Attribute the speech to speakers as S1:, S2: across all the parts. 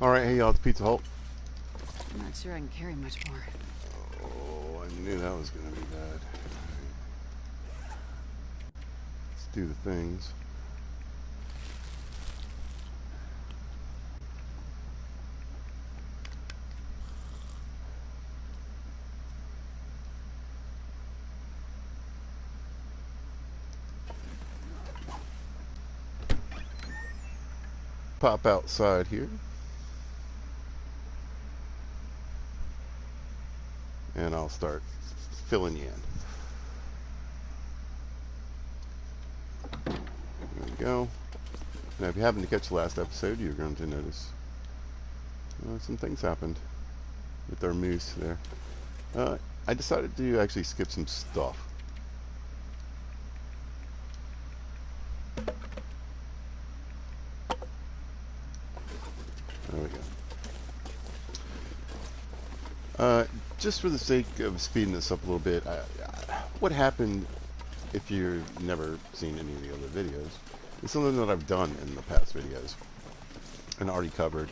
S1: Alright, hey y'all, it's Pizza Hult.
S2: I'm not sure I can carry much more.
S1: Oh, I knew that was gonna be bad. Let's do the things. Pop outside here. And I'll start filling you in. There we go. Now, if you happen to catch the last episode, you're going to notice some things happened with our moose there. I decided to actually skip some stuff. There we go. Just for the sake of speeding this up a little bit, what happened, if you've never seen any of the other videos, is something that I've done in the past videos and already covered.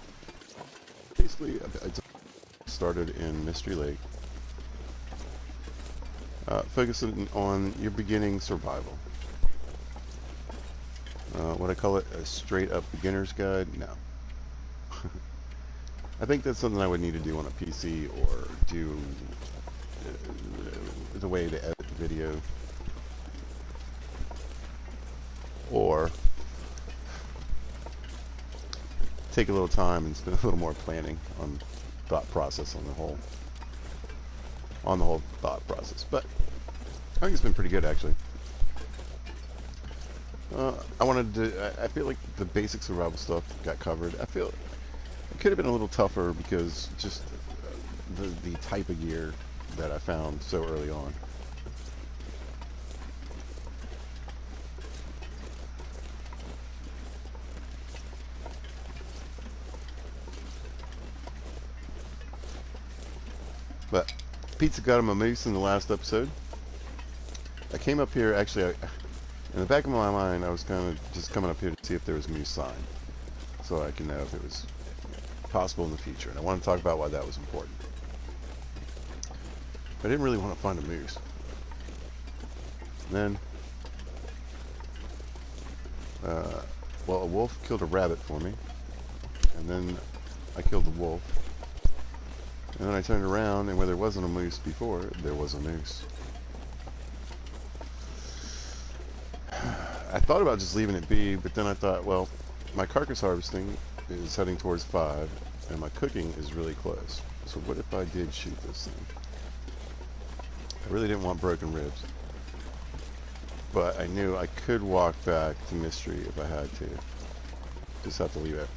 S1: Basically, I started in Mystery Lake, focusing on your beginning survival. What I call it, a straight up beginner's guide? No. I think that's something I would need to do on a PC, or do the way to edit the video, or take a little time and spend a little more planning on thought process on the whole thought process. But I think it's been pretty good, actually. I feel like the basic survival stuff got covered. I feel it could have been a little tougher because just the type of gear that I found so early on. But Pizza got him a moose in the last episode. I came up here, actually, in the back of my mind, I was kind of just coming up here to see if there was moose sign, so I can know if it was possible in the future. And I want to talk about why that was important. I didn't really want to find a moose. And then, well, a wolf killed a rabbit for me, and then I killed the wolf. And then I turned around, and where there wasn't a moose before, there was a moose. I thought about just leaving it be, but then I thought, well, my carcass harvesting is heading towards 5, and my cooking is really close. So what if I did shoot this thing? I really didn't want broken ribs, but I knew I could walk back to Mystery if I had to. Just have to leave it,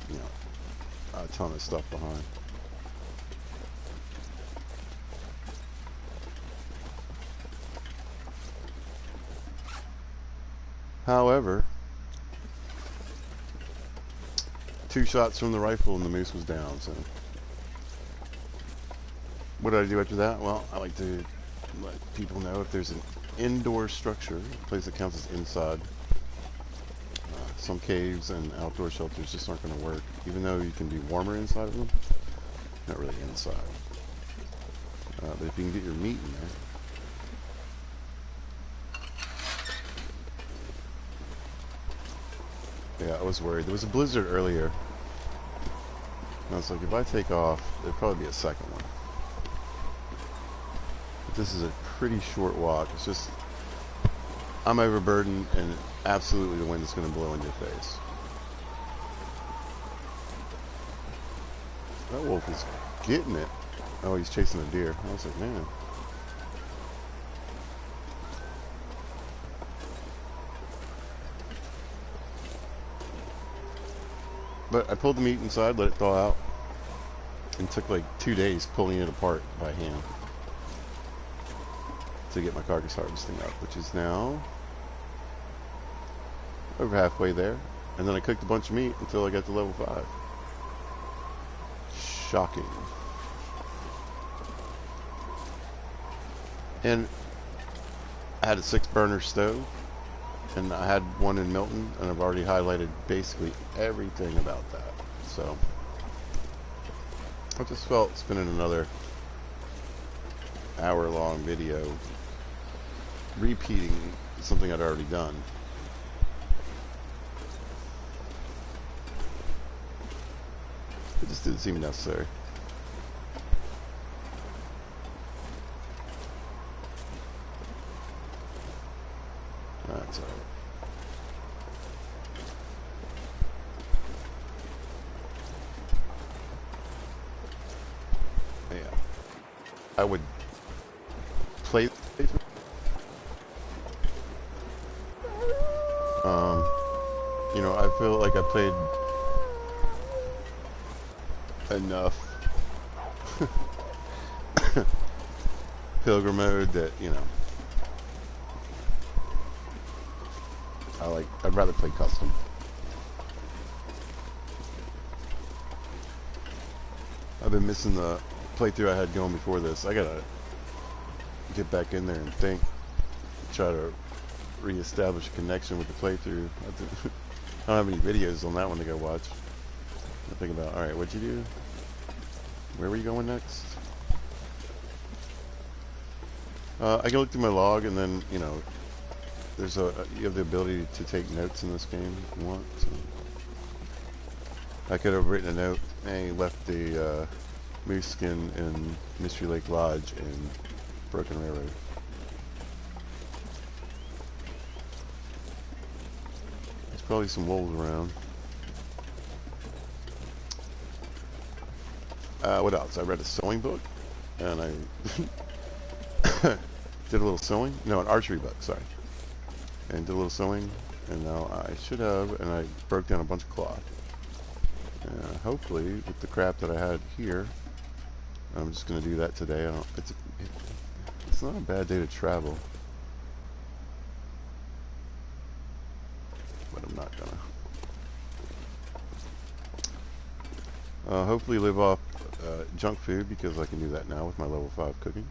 S1: a ton of stuff behind. However, 2 shots from the rifle and the moose was down, so. What did I do after that? Well, I like to let people know if there's an indoor structure, a place that counts as inside. Some caves and outdoor shelters just aren't going to work, even though you can be warmer inside of them. Not really inside. But if you can get your meat in there. Yeah, I was worried. There was a blizzard earlier. And I was like, if I take off, there'll probably be a second one. But this is a pretty short walk. It's just, I'm overburdened, and absolutely the wind is going to blow in your face. That wolf is getting it. Oh, he's chasing a deer. I was like, man. But I pulled the meat inside, let it thaw out, and took like 2 days pulling it apart by hand to get my carcass harvesting up, which is now over halfway there. And then I cooked a bunch of meat until I got to level 5. Shocking. And I had a 6-burner stove, and I had one in Milton, and I've already highlighted basically everything about that. So I just felt spending another hour-long video repeating something I'd already done. It just didn't seem necessary. That's alright. Yeah. I would play you know, I feel like I played enough Pilgrim mode that, you know, I'd rather play custom. I've been missing the playthrough I had going before this. I gotta get back in there and try to reestablish a connection with the playthrough. I don't have any videos on that one to go watch. I think about, alright, what'd you do? Where were you going next? I can look through my log, and then, you know, you have the ability to take notes in this game if you want. So I could have written a note, hey, left the moose skin in Mystery Lake Lodge and Broken Railroad. There's probably some wolves around. What else? I read a sewing book, and I did a little sewing. No, an archery book, sorry. And did a little sewing, and now I should have, and I broke down a bunch of cloth. Hopefully, with the crap that I had here, I'm just going to do that today. It's not a bad day to travel. But I'm not gonna. Hopefully live off junk food, because I can do that now with my level 5 cooking.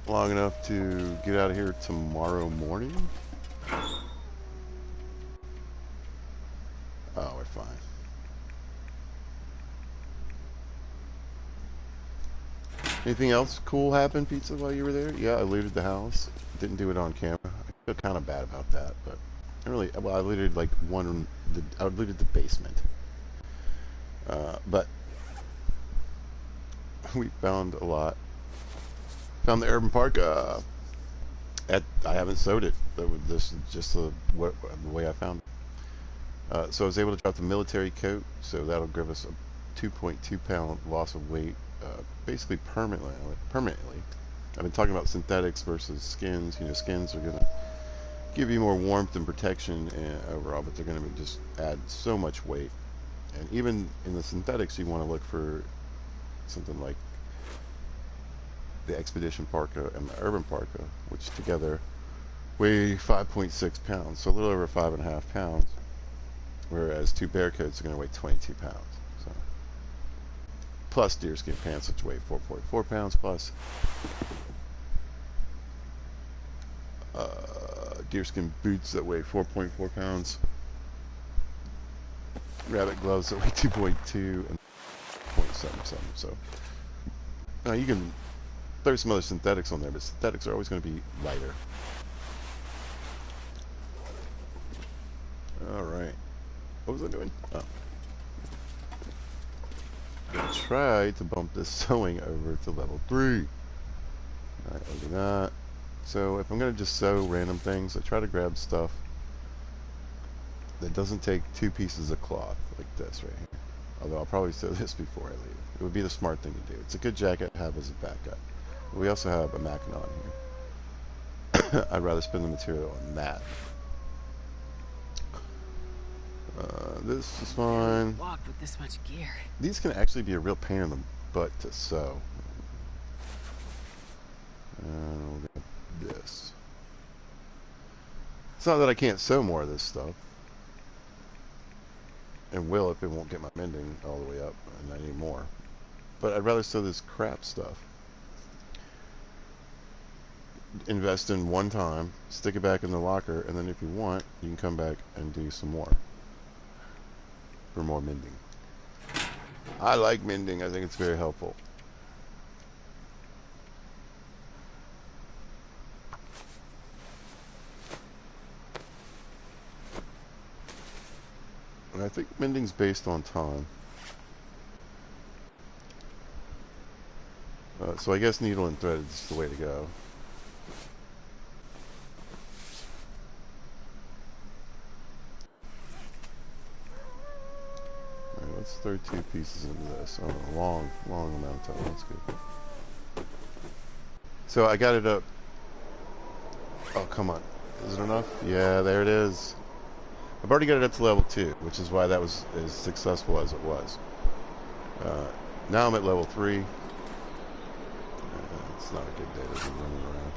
S1: Long enough to get out of here tomorrow morning. Oh, we're fine. Anything else cool happen, Pizza, while you were there? Yeah, I looted the house. Didn't do it on camera. I feel kind of bad about that, but I looted like I looted the basement. But we found a lot. Found the urban park. I haven't sewed it. This is just the way I found it. So I was able to drop the military coat, so that'll give us a 2.2 pound loss of weight, basically permanently. I've been talking about synthetics versus skins. You know, skins are gonna give you more warmth and protection overall, but they're gonna just add so much weight. And even in the synthetics, you want to look for something like the Expedition Parka and the Urban Parka, which together weigh 5.6 pounds, so a little over 5.5 pounds, whereas 2 bear coats are going to weigh 22 pounds. So, plus deerskin pants, which weigh 4.4 pounds, plus deerskin boots that weigh 4.4 pounds, rabbit gloves that weigh 2.2 and 0.77. So now you can throw some other synthetics on there, but synthetics are always going to be lighter. Alright. What was I doing? Oh. I'm going to try to bump this sewing over to level 3. Alright, I'll do that. So if I'm going to just sew random things, I try to grab stuff that doesn't take 2 pieces of cloth, like this right here. Although I'll probably sew this before I leave. It would be the smart thing to do. It's a good jacket to have as a backup. We also have a Mackinac here. I'd rather spend the material on that. This is fine.
S2: Walked with this much gear.
S1: These can actually be a real pain in the butt to sew. And we'll get this. It's not that I can't sew more of this stuff. And will if it won't get my mending all the way up and I need more. But I'd rather sew this crap stuff. Invest in one time, stick it back in the locker, and then if you want, you can come back and do some more for more mending. I like mending. I think it's very helpful. And I think mending's based on time. So I guess needle and thread is the way to go. Alright, let's throw 2 pieces into this. Oh, a long amount of time. That's good. So I got it up. Oh, come on. Is it enough? Yeah, there it is. I've already got it up to level 2, which is why that was as successful as it was. Now I'm at level 3. It's not a good day to be running around.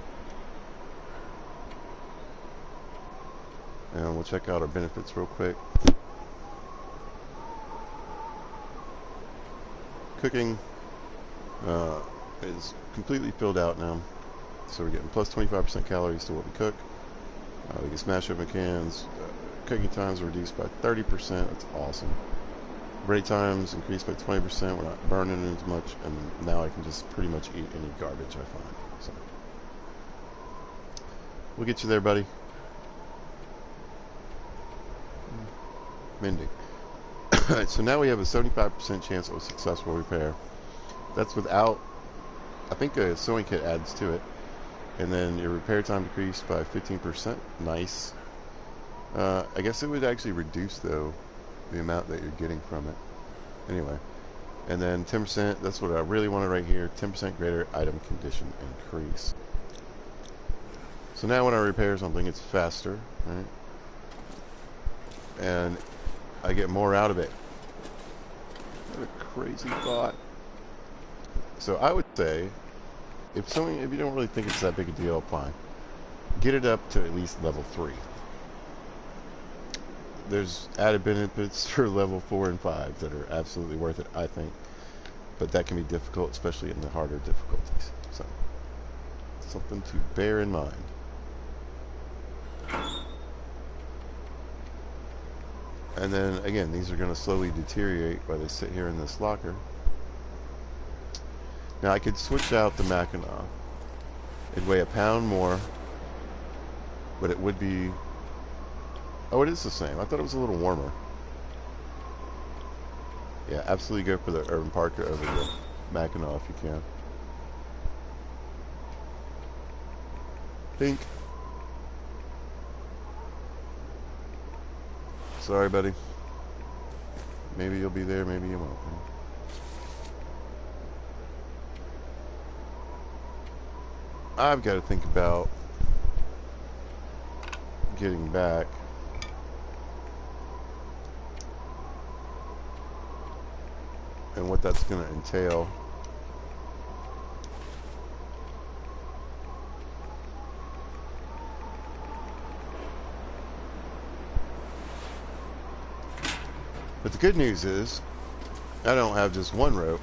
S1: And we'll check out our benefits real quick. Cooking is completely filled out now. So we're getting plus 25% calories to what we cook. We can smash open cans. Cooking times are reduced by 30%. That's awesome. Ready times increased by 20%. We're not burning as much, and now I can just pretty much eat any garbage I find. So we'll get you there, buddy. Mending. Alright, so now we have a 75% chance of a successful repair. That's without, I think a sewing kit adds to it. And then your repair time decreased by 15%. Nice. I guess it would actually reduce, though, the amount that you're getting from it. Anyway. And then 10%, that's what I really wanted right here. 10% greater item condition increase. So now when I repair something, it's faster, right? And I get more out of it. What a crazy thought. So I would say, if you don't really think it's that big a deal, fine. Get it up to at least level 3. There's added benefits for level 4 and 5 that are absolutely worth it, I think. But that can be difficult, especially in the harder difficulties. So, something to bear in mind. And then, again, these are going to slowly deteriorate while they sit here in this locker. Now, I could switch out the Mackinac. It'd weigh a pound more, but it would be... Oh, it is the same. I thought it was a little warmer. Yeah, absolutely go for the Urban Parker over the Mackinac if you can. Pink. Sorry, buddy. Maybe you'll be there, maybe you won't. I've got to think about getting back. And what that's going to entail. But the good news is, I don't have just one rope.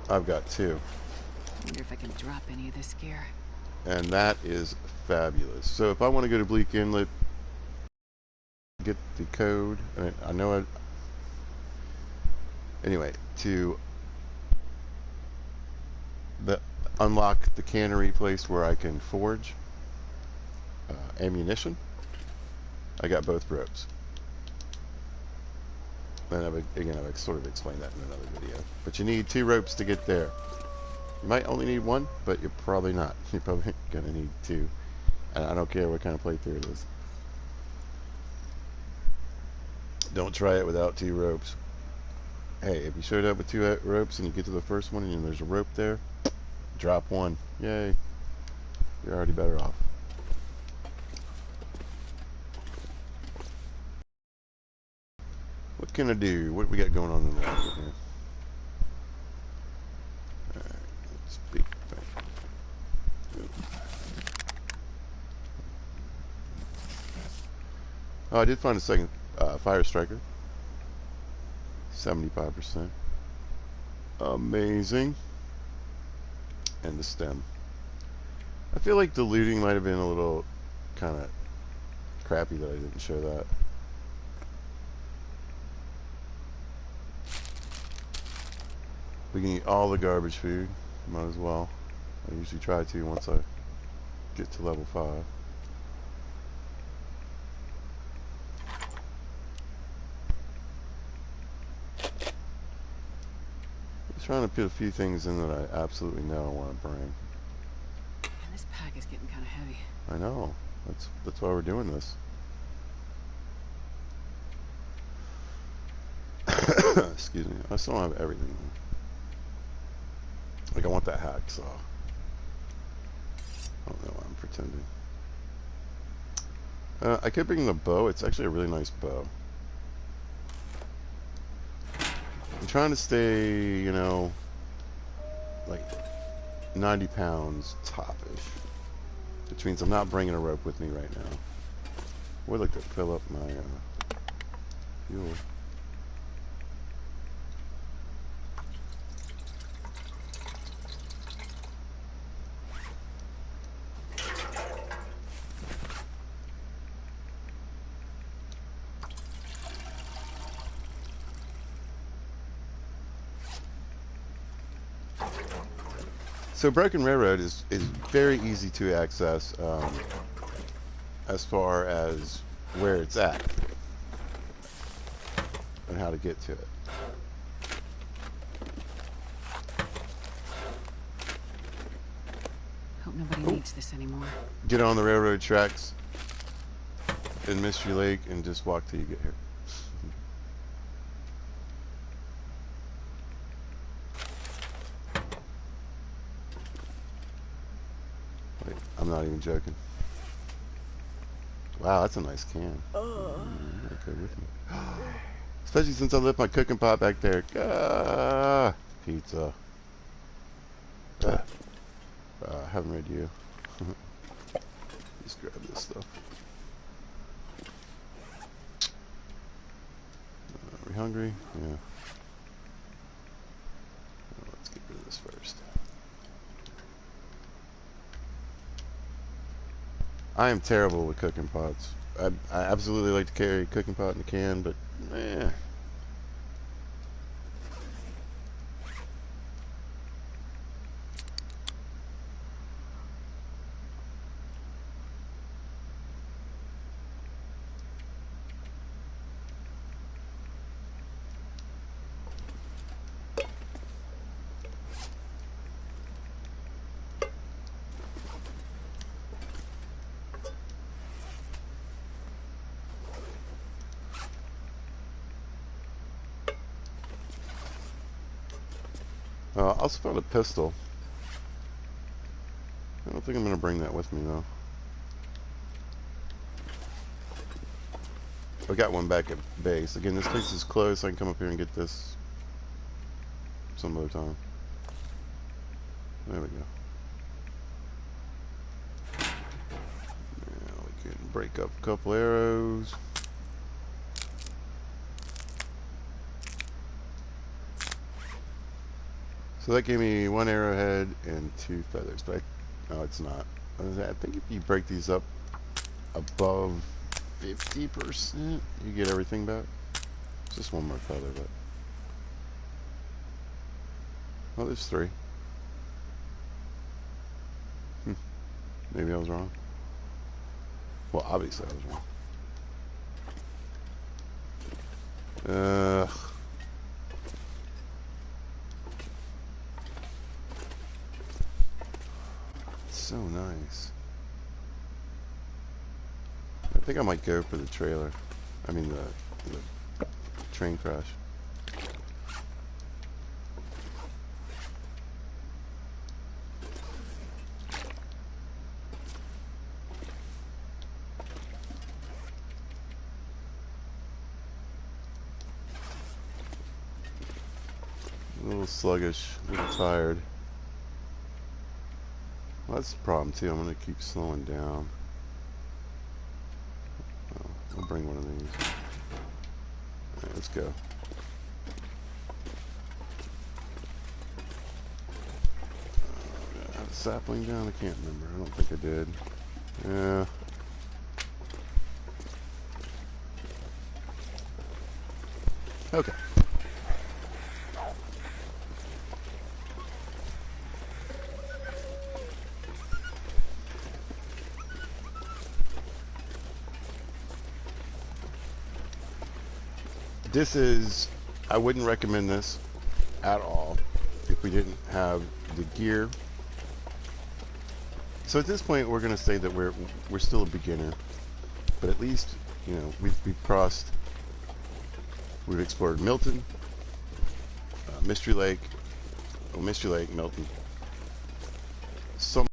S1: I've got 2.
S2: I wonder if I can drop any of this gear.
S1: And that is fabulous. So if I want to go to Bleak Inlet, get the code, and I know it. Anyway, to unlock the cannery place where I can forge ammunition, I got both ropes. And I've sort of explained that in another video. But you need 2 ropes to get there. You might only need 1, but you're probably not. You're probably going to need 2. And I don't care what kind of playthrough it is. Don't try it without 2 ropes. Hey, if you showed up with 2 ropes and you get to the first one and there's a rope there, drop 1. Yay. You're already better off. What can I do? What we got going on in the market here? Alright, let's big thing. Oh, I did find a second fire striker. 75%. Amazing. And the stem. I feel like the looting might have been a little kind of crappy that I didn't show that. We can eat all the garbage food. Might as well. I usually try to once I get to level 5. I'm trying to put a few things in that I absolutely know I want to bring.
S2: Man, this pack is getting kind of heavy.
S1: I know. That's why we're doing this. Excuse me. I still don't have everything. Like, I want that hacksaw. I don't know why I'm pretending. I could bring the bow. It's actually a really nice bow. I'm trying to stay, you know, like 90 pounds top-ish. Which means I'm not bringing a rope with me right now. I would like to fill up my fuel. So Broken Railroad is very easy to access as far as where it's at and how to get to it.
S2: Hope nobody needs this anymore.
S1: Get on the railroad tracks in Mystery Lake and just walk till you get here. Wait, I'm not even joking. Wow, that's a nice can. Okay, with me. Especially since I left my cooking pot back there. Pizza. Haven't read you. Just grab this stuff. Are we hungry? Yeah. Let's get rid of this first. I am terrible with cooking pots. I absolutely like to carry a cooking pot in a can, but eh. I also found a pistol. I don't think I'm going to bring that with me, though. I got one back at base. Again, this place is closed, so I can come up here and get this some other time. There we go. Now we can break up a couple arrows. So that gave me 1 arrowhead and 2 feathers, but no, it's not. I think if you break these up above 50%, you get everything back. It's just 1 more feather, but oh, there's 3. Maybe I was wrong. Well, obviously I was wrong. So nice. I think I might go for the trailer. I mean the train crash. A little sluggish, a little tired. Well, that's the problem too. I'm going to keep slowing down. Oh, I'll bring one of these. Alright, let's go. Did I have a sapling down? I can't remember. I don't think I did. Yeah. Okay. This is, I wouldn't recommend this at all if we didn't have the gear. So at this point, we're going to say that we're still a beginner, but at least, you know, we've crossed, we've explored Milton, Mystery Lake, Milton, some,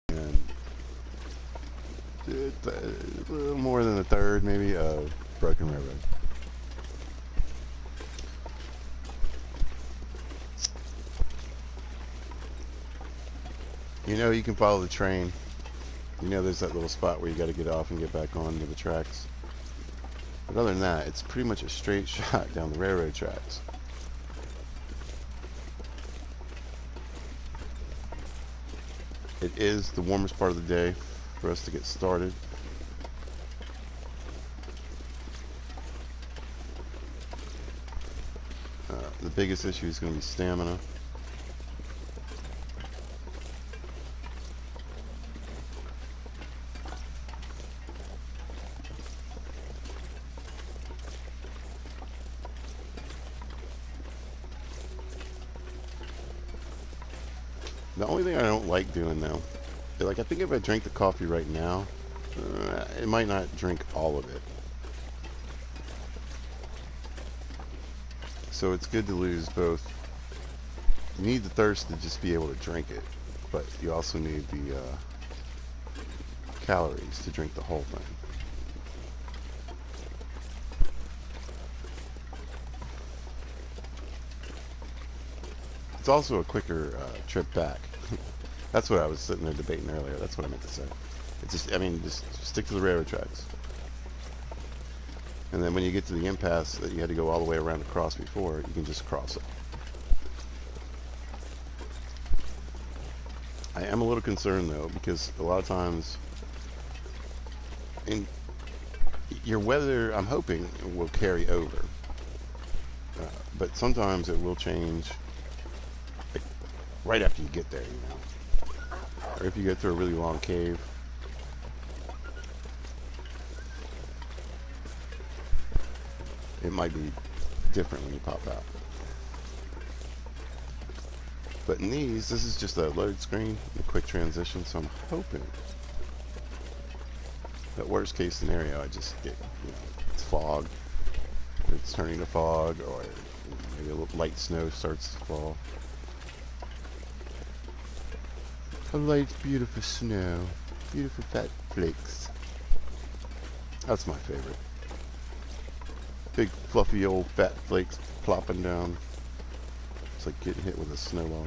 S1: and a little more than a third, maybe, of Broken Railroad. You know, you can follow the train. You know, there's that little spot where you got to get off and get back onto the tracks. But other than that, it's pretty much a straight shot down the railroad tracks. It is the warmest part of the day for us to get started. The biggest issue is going to be stamina. The only thing I don't like doing though, like I think if I drink the coffee right now, it might not drink all of it. So it's good to lose both. You need the thirst to just be able to drink it, but you also need the calories to drink the whole thing. It's also a quicker trip back. That's what I was sitting there debating earlier. That's what I meant to say. It's just, I mean, just stick to the railroad tracks. And then when you get to the impasse that you had to go all the way around across before, you can just cross it. I am a little concerned though, because a lot of times in your weather, I'm hoping, will carry over. But sometimes it will change like, right after you get there, you know. Or if you go through a really long cave. It might be different when you pop out. But in these, this is just a load screen, a quick transition, so I'm hoping that worst case scenario, I just get, you know, it's fog, or it's turning to fog, or you know, maybe a little light snow starts to fall. A light, beautiful snow, beautiful fat flakes. That's my favorite. Big fluffy old fat flakes plopping down. It's like getting hit with a snowball.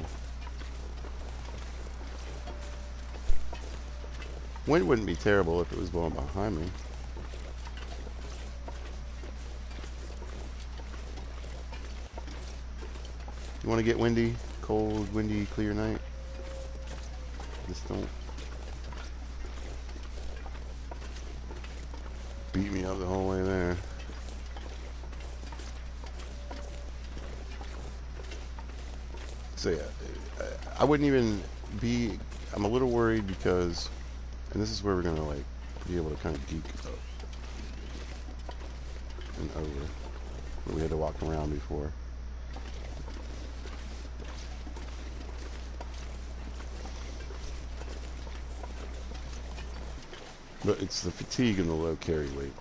S1: Wind wouldn't be terrible if it was blowing behind me. You want to get windy, cold, windy, clear night? Just don't beat me up the whole way there. So yeah, I wouldn't even be, I'm a little worried because, and this is where we're going to like be able to kind of geek up and over, where we had to walk around before. But it's the fatigue and the low carry weight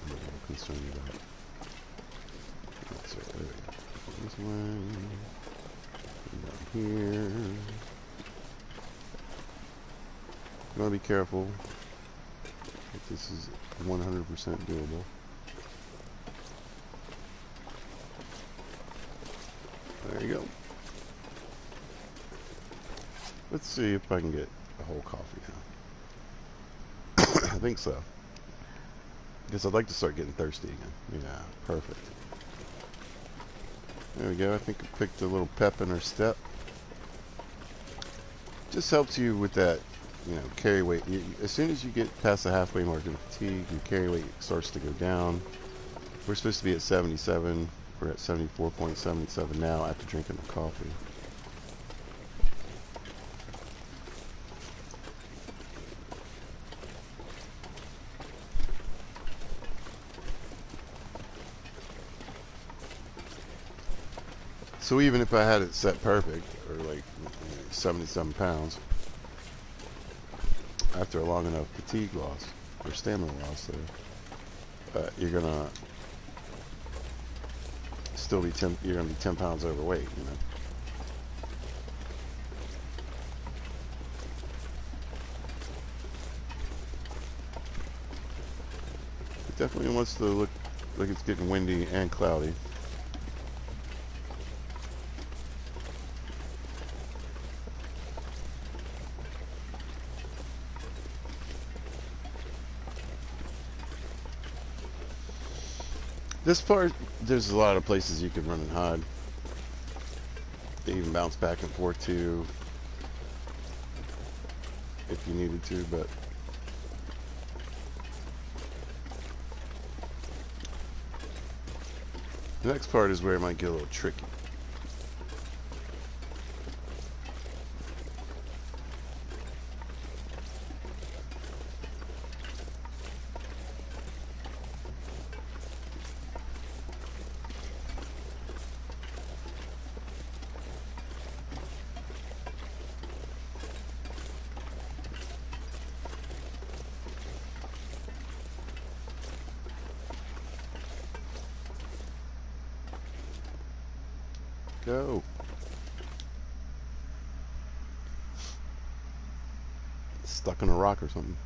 S1: I'm a little concerned about. That's right, there we go. This way. Down here. You want to be careful. But this is 100% doable. There you go. Let's see if I can get a whole coffee now. I think so. Because I'd like to start getting thirsty again. Yeah, perfect. There we go. I think I picked a little pep in her step. Just helps you with that, you know, carry weight. As soon as you get past the halfway mark of fatigue, your carry weight starts to go down. We're supposed to be at 77. We're at 74.77 now after drinking the coffee. So even if I had it set perfect, or like 77 pounds, after a long enough fatigue loss or stamina loss, you're gonna still be 10. You're gonna be 10 pounds overweight. You know. It definitely wants to look like it's getting windy and cloudy. This part, there's a lot of places you can run and hide. They even bounce back and forth too, if you needed to, but the next part is where it might get a little tricky. Go. Stuck in a rock or something.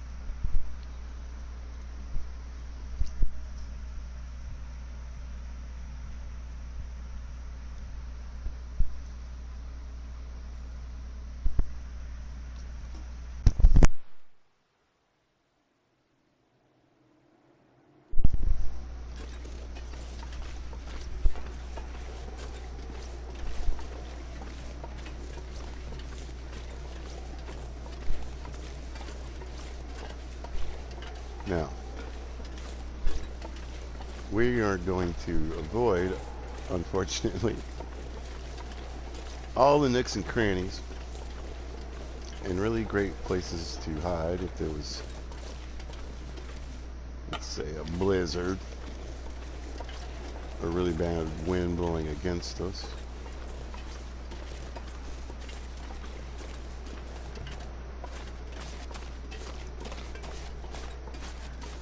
S1: Now, we are going to avoid, unfortunately, all the nooks and crannies and really great places to hide if there was, let's say, a blizzard or really bad wind blowing against us.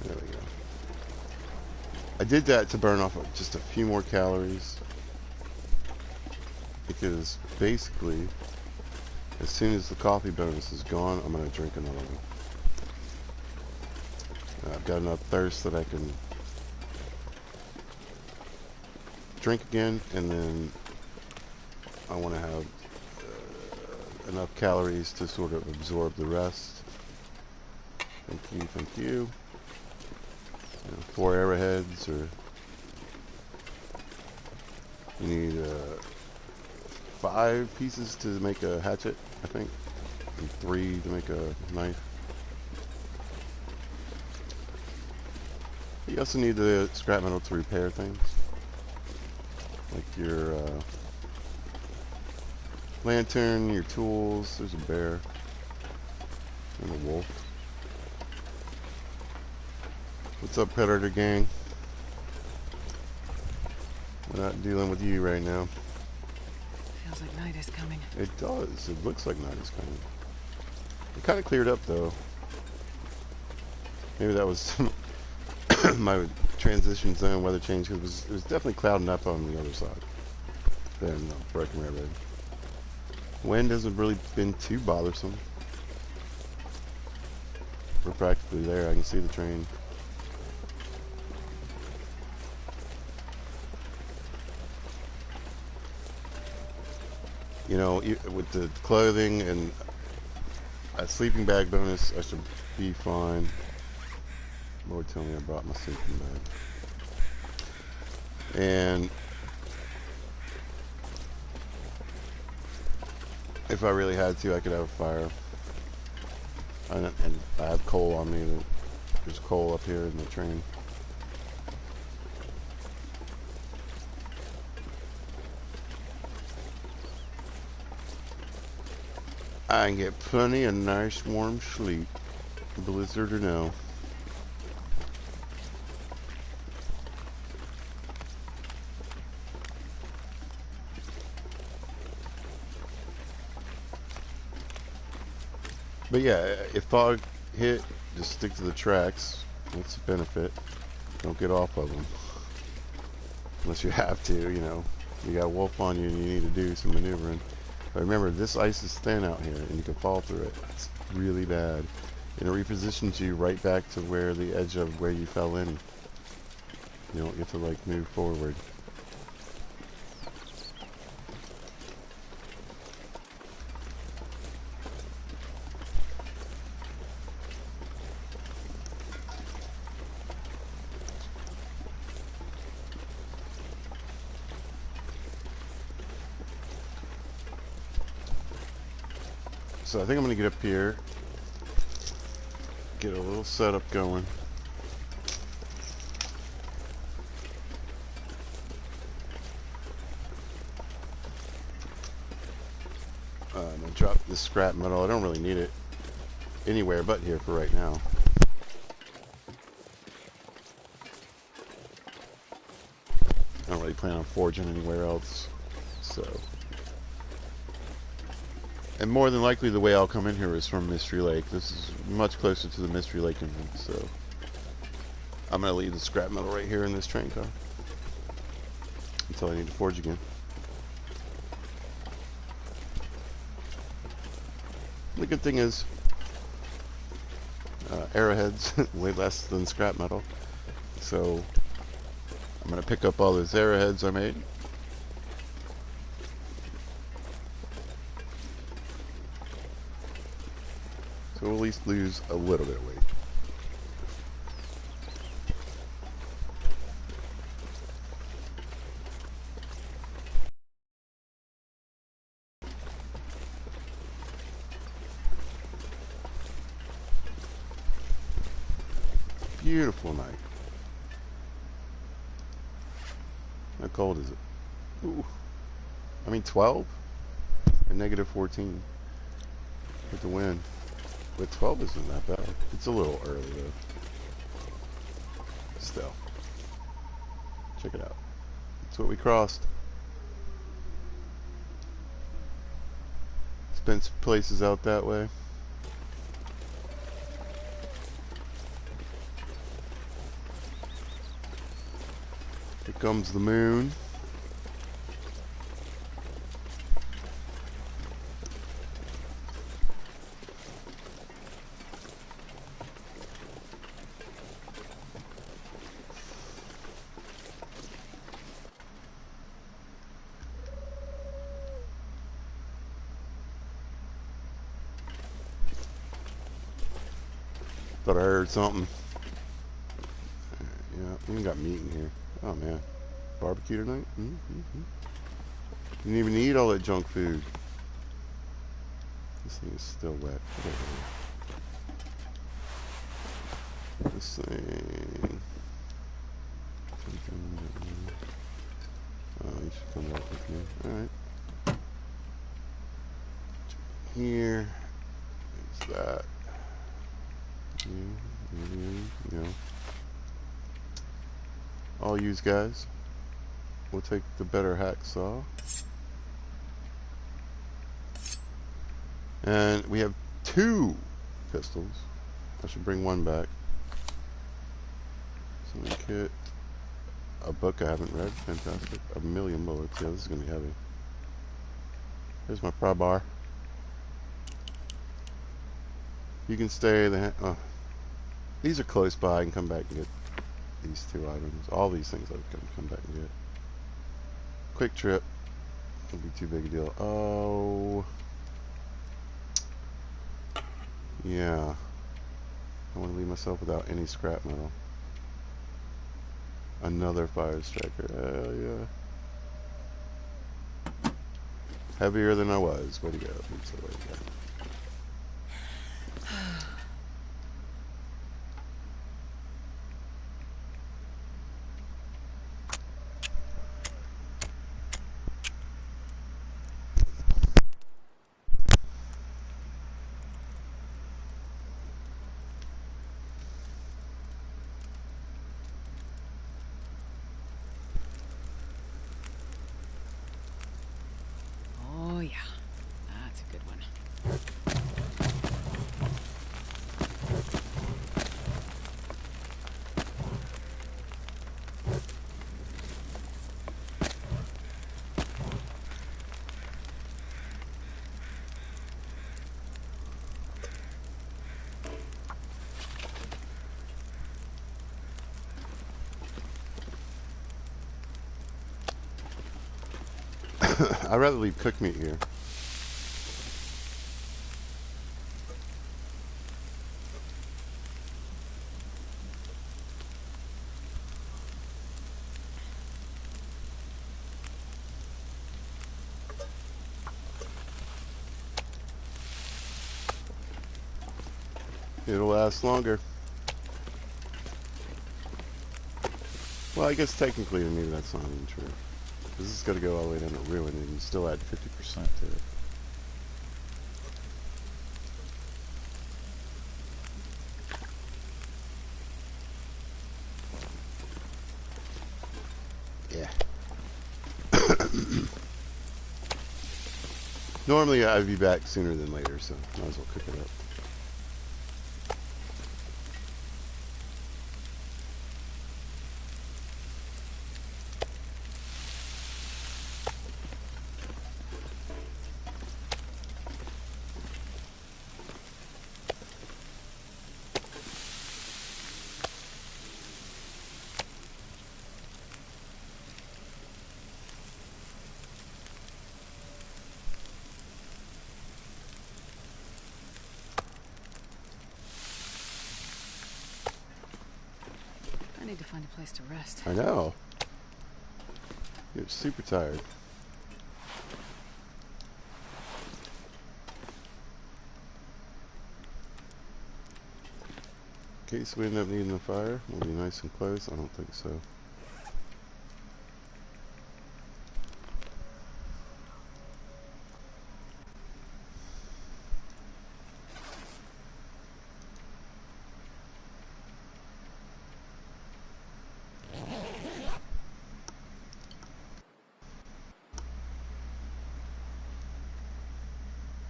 S1: There we go. I did that to burn off just a few more calories, because basically as soon as the coffee bonus is gone, I'm going to drink another one. I've got enough thirst that I can drink again, and then I want to have enough calories to sort of absorb the rest. Thank you, thank you. 4 arrowheads, or you need 5 pieces to make a hatchet, I think, and 3 to make a knife. You also need the scrap metal to repair things, like your lantern, your tools. There's a bear and a wolf. What's up, Predator Gang? We're not dealing with you right now.
S2: Feels like night is coming.
S1: It does. It looks like night is coming. It kind of cleared up, though. Maybe that was my transition zone weather change, because it was definitely clouding up on the other side than Broken Railroad. Wind hasn't really been too bothersome. We're practically there. I can see the train. You know, with the clothing and a sleeping bag bonus, I should be fine. Lord, tell me I brought my sleeping bag. And if I really had to, I could have a fire. And I have coal on me. There's coal up here in the train. I can get plenty of nice warm sleep, blizzard or no. But yeah, if fog hit, just stick to the tracks. That's the benefit. Don't get off of them. Unless you have to, you know. You got a wolf on you and you need to do some maneuvering. But remember, this ice is thin out here and you can fall through it. It's really bad. And it repositions you right back to where the edge of where you fell in. You don't get to like move forward. So I think I'm going to get up here, get a little setup going. I'm going to drop this scrap metal. I don't really need it anywhere but here for right now. I don't really plan on forging anywhere else. So, and more than likely the way I'll come in here is from Mystery Lake. This is much closer to the Mystery Lake entrance, so I'm going to leave the scrap metal right here in this train car until I need to forge again. The good thing is arrowheads way less than scrap metal, so I'm going to pick up all those arrowheads I made. So we'll at least lose a little bit of weight. Beautiful night. How cold is it? Ooh. I mean 12 and negative 14 with the wind. But 12 isn't that bad. It's a little early though. Still. Check it out. That's what we crossed. Spent some places out that way. Here comes the moon. Thought I heard something. Yeah, we even got meat in here. Oh man. Barbecue tonight? Mm-hmm. Didn't even eat all that junk food. This thing is still wet. This thing. Oh, you should come back with me. Alright. Here. There's that. You know. All use guys. We'll take the better hacksaw. And we have 2 pistols. I should bring one back. Something kit. A book I haven't read. Fantastic. 1,000,000 bullets. Yeah, this is going to be heavy. Here's my pry bar. You can stay. These are close by. I can come back and get these 2 items. All these things I can come back and get. Quick trip. Won't be too big a deal. Oh. Yeah. I want to leave myself without any scrap metal. Another fire striker. Hell yeah. Heavier than I was. Way to go. Pizza, way to go.
S2: Oh, yeah. That's a good one.
S1: I'd rather leave cooked meat here. It'll last longer. Well, I guess technically maybe that's not even true. This is going to go all the way down to ruin and you still add 50% to it. Yeah. Normally I'd be back sooner than later, so might as well cook it up.
S2: I need to find a place to rest.
S1: I know. You're super tired. In case we end up needing a fire, we'll be nice and close. I don't think so.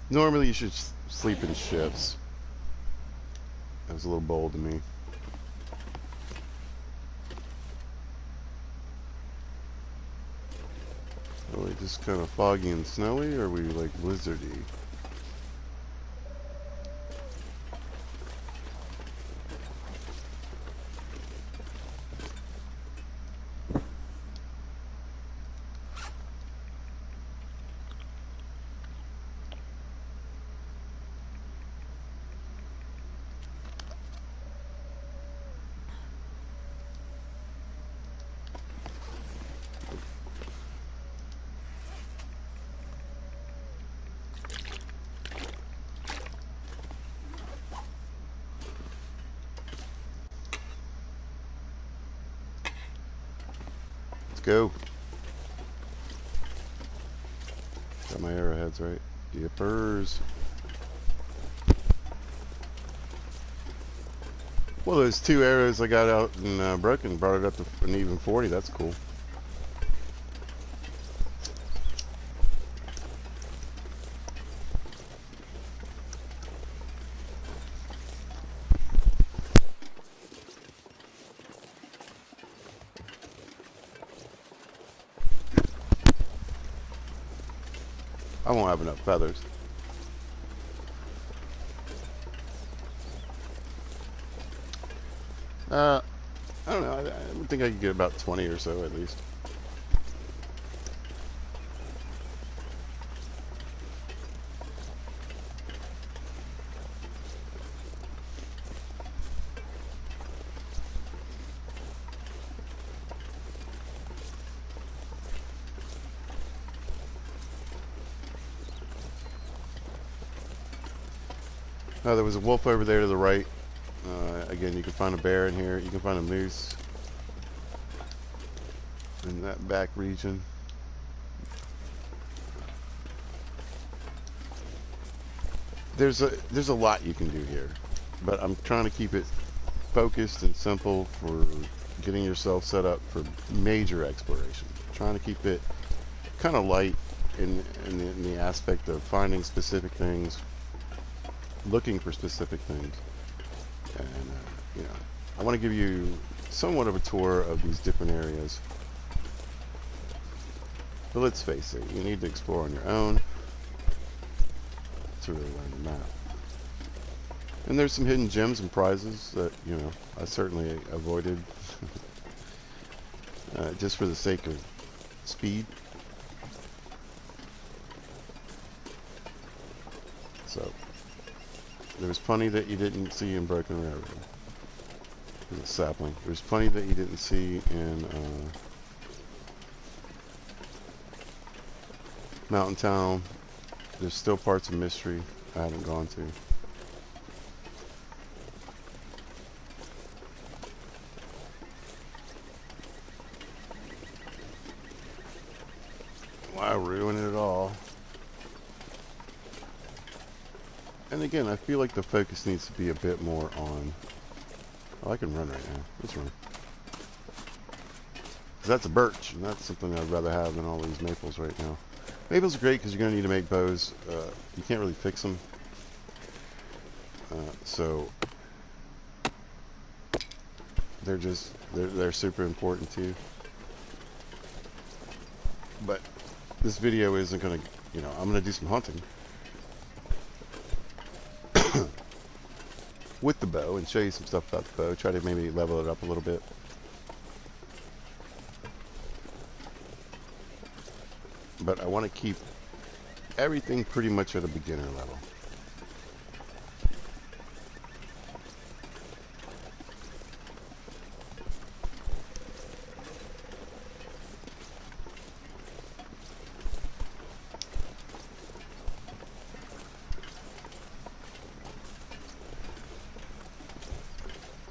S1: Normally you should sleep in shifts. That was a little bold to me. Are we just kind of foggy and snowy, or are we like blizzardy? Go. Got my arrowheads right. Yippers. Well, those 2 arrows I got out and broken brought it up to an even 40. That's cool. I won't have enough feathers. I don't know. I would think I could get about 20 or so at least. There was a wolf over there to the right. Again, you can find a bear in here. You can find a moose in that back region. There's a lot you can do here, but I'm trying to keep it focused and simple for getting yourself set up for major exploration. Trying to keep it kind of light in the aspect of finding specific things, looking for specific things, and you know, I want to give you somewhat of a tour of these different areas. But let's face it, you need to explore on your own to really learn the map. And there's some hidden gems and prizes that, you know, I certainly avoided just for the sake of speed. There was plenty that you didn't see in Broken Railroad. There's a sapling. There's plenty that you didn't see in Mountain Town. There's still parts of Mystery I haven't gone to. Wow, ruining it all. And again, I feel like the focus needs to be a bit more on... Oh, I can run right now. Let's run. Because that's a birch, and that's something I'd rather have than all these maples right now. Maples are great because you're going to need to make bows. You can't really fix them. So they're super important too. But this video isn't going to, I'm going to do some hunting with the bow and show you some stuff about the bow. Try to maybe level it up a little bit. But I want to keep everything pretty much at a beginner level.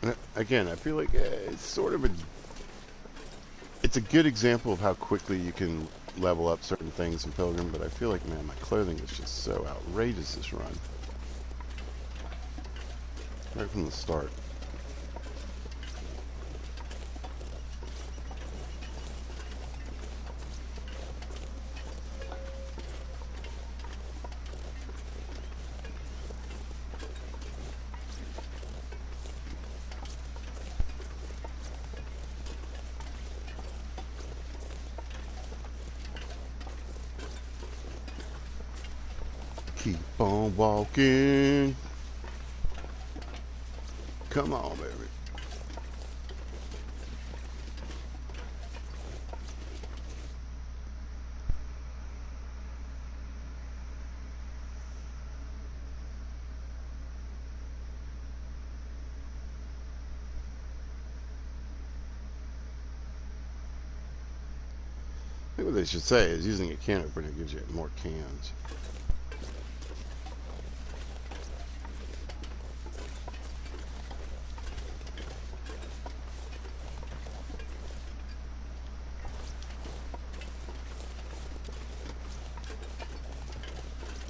S1: And again, I feel like it's sort of it's a good example of how quickly you can level up certain things in Pilgrim, but I feel like, man, my clothing is just so outrageous this run. Right from the start. Keep on walking. Come on, baby. I think what they should say is using a can opener gives you more cans.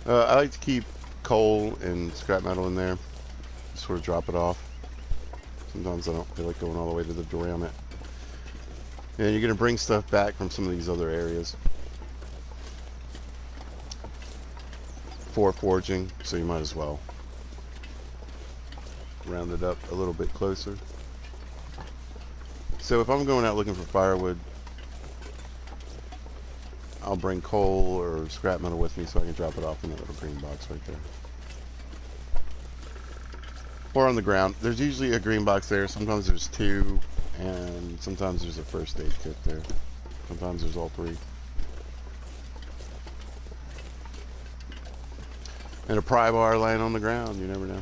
S1: I like to keep coal and scrap metal in there. Sort of drop it off. Sometimes I don't feel like going all the way to the derailment. And you're going to bring stuff back from some of these other areas for forging, so you might as well round it up a little bit closer. So if I'm going out looking for firewood, I'll bring coal or scrap metal with me so I can drop it off in that little green box right there. Or on the ground. There's usually a green box there. Sometimes there's two, and sometimes there's a first aid kit there. Sometimes there's all three. And a pry bar laying on the ground. You never know.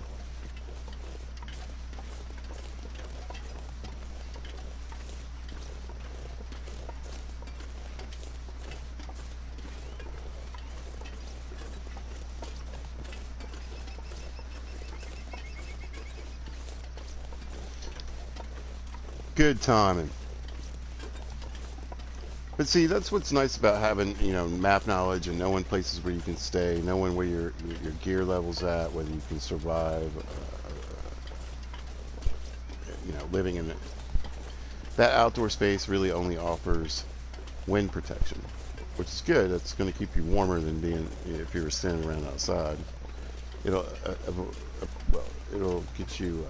S1: Good timing. But see, that's what's nice about having, map knowledge and knowing places where you can stay, knowing where your gear level's at, whether you can survive, living in it. That outdoor space really only offers wind protection, which is good. It's going to keep you warmer than being, if you were standing around outside. It'll get you,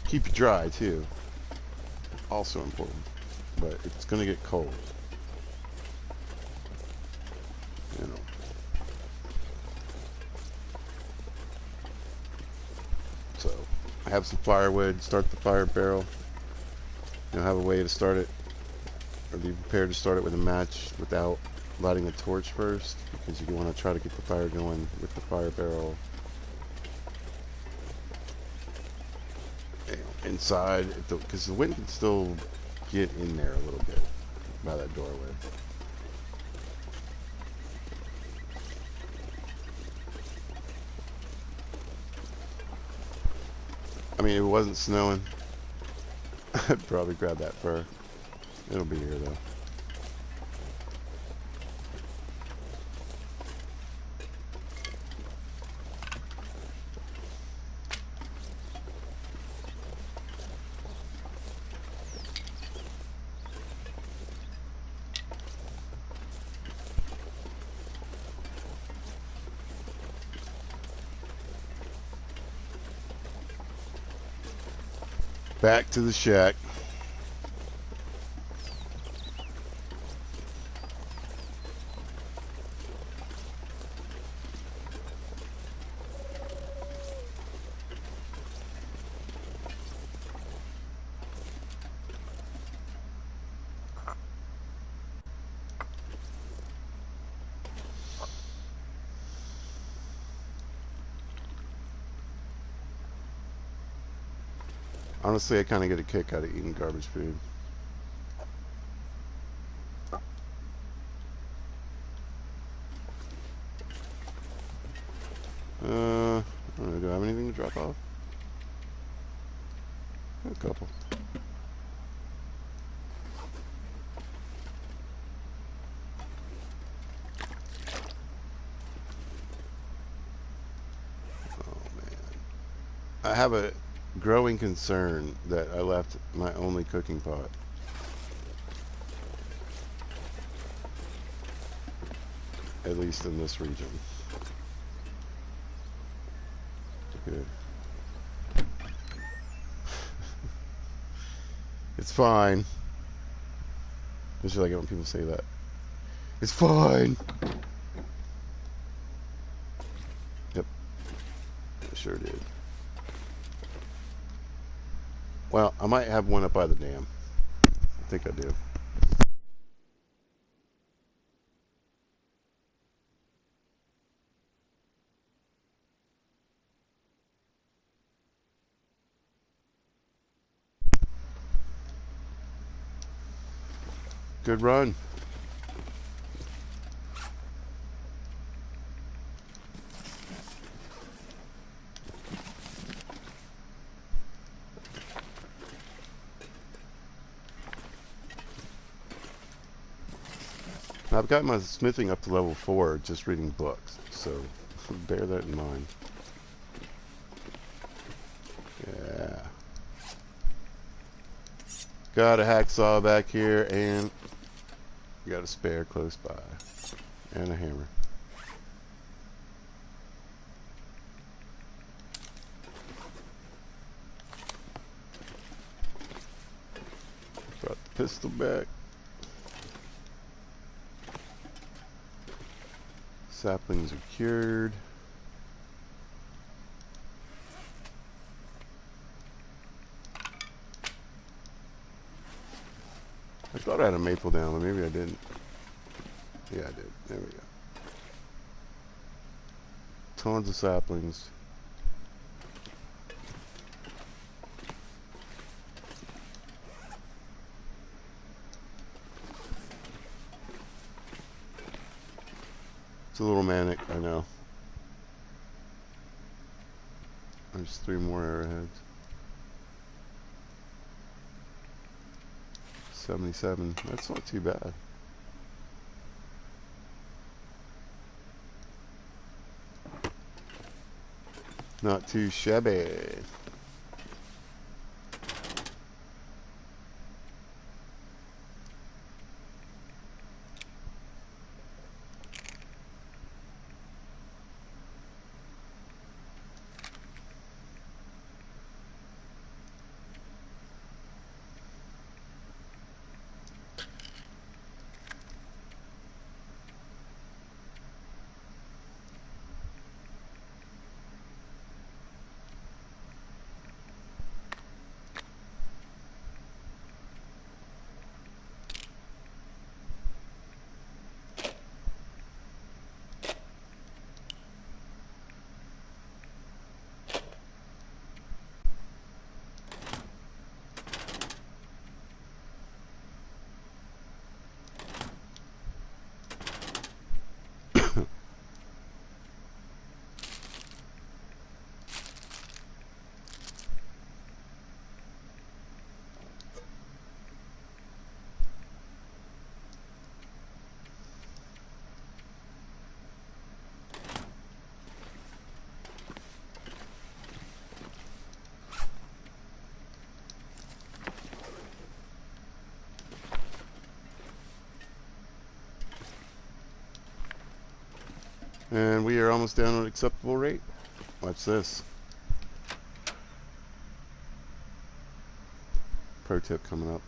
S1: keep you dry too. Also important, but it's going to get cold. So, I have some firewood. Start the fire barrel. Have a way to start it, or be prepared to start it with a match without lighting a torch first, because you want to try to get the fire going with the fire barrel inside, because the wind can still get in there a little bit by that doorway. I mean, if it wasn't snowing, I'd probably grab that fur. It'll be here though. Back to the shack. Honestly, I kind of get a kick out of eating garbage food. I don't know, do I have anything to drop off? A couple. Oh man. I have a growing concern that I left my only cooking pot. At least in this region. Good. It's fine. I just like it when people say that. It's fine. Yep. I sure did. Well, I might have one up by the dam. I think I do. Good run. I've got my smithing up to level 4 just reading books, so bear that in mind. Yeah. Got a hacksaw back here, and got a spare close by. And a hammer. Brought the pistol back. Saplings are cured. I thought I had a maple down, but maybe I didn't. Yeah, I did. There we go. Tons of saplings. It's a little manic, I know. There's 3 more arrowheads. 77. That's not too bad. Not too shabby. And we are almost down to an acceptable rate. Watch this. Pro tip coming up.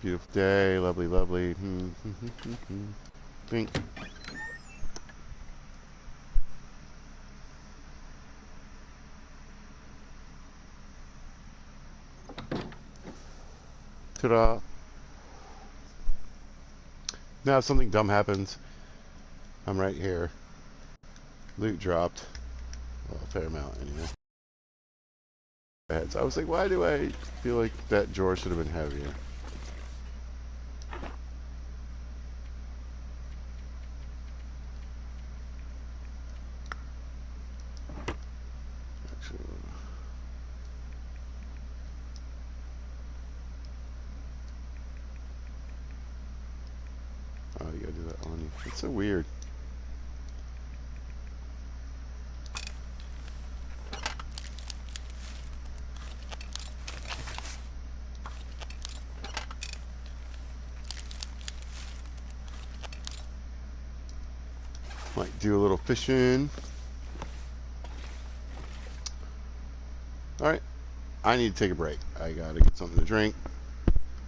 S1: Beautiful day, lovely, lovely. Think. Ta-da. Now if something dumb happens, I'm right here. Loot dropped. Well, a fair amount anyway. I was like, why do I feel like that drawer should have been heavier? Actually, oh, you gotta do that on you. It's so weird. Might do a little fishing. Alright, I need to take a break. I gotta get something to drink.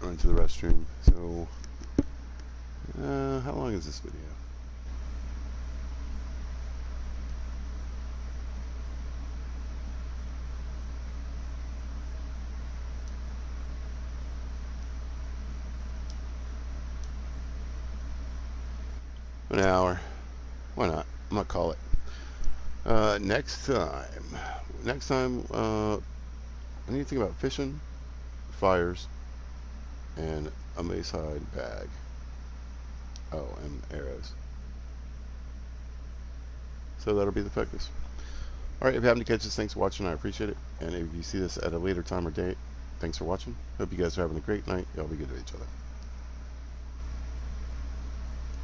S1: Run to the restroom. So, how long is this video? An hour. Why not? I'm gonna call it. Next time, I need to think about fishing, fires, and a mace hide bag. Oh, and arrows. So that'll be the focus. Alright, if you happen to catch this, thanks for watching. I appreciate it. And if you see this at a later time or date, thanks for watching. Hope you guys are having a great night. Y'all be good to each other.